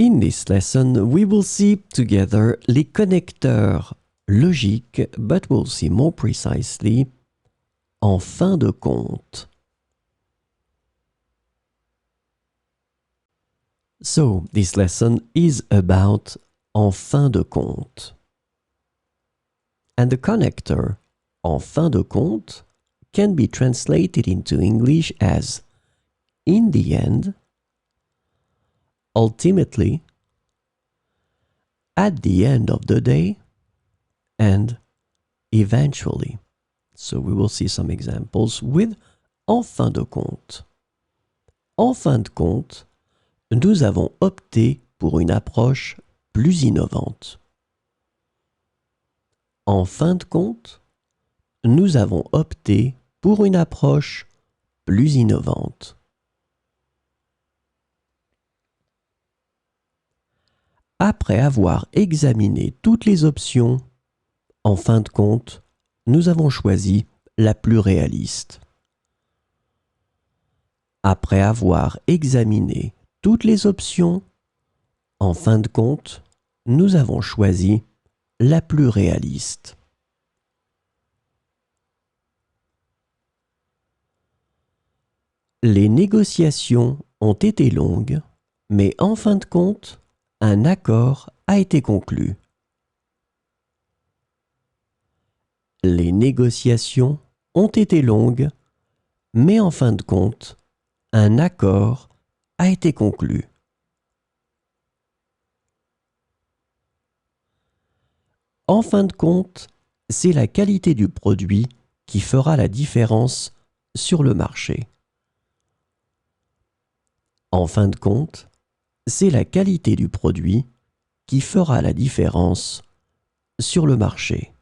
In this lesson, we will see together les connecteurs logiques, but we'll see more precisely en fin de compte. So, this lesson is about en fin de compte. And the connector en fin de compte can be translated into English as in the end, ultimately, at the end of the day, and eventually. So we will see some examples with en fin de compte. En fin de compte, nous avons opté pour une approche plus innovante. En fin de compte, nous avons opté pour une approche plus innovante. Après avoir examiné toutes les options, en fin de compte, nous avons choisi la plus réaliste. Après avoir examiné toutes les options, en fin de compte, nous avons choisi la plus réaliste. Les négociations ont été longues, mais en fin de compte, un accord a été conclu. Les négociations ont été longues, mais en fin de compte, un accord a été conclu. En fin de compte, c'est la qualité du produit qui fera la différence sur le marché. En fin de compte, c'est la qualité du produit qui fera la différence sur le marché.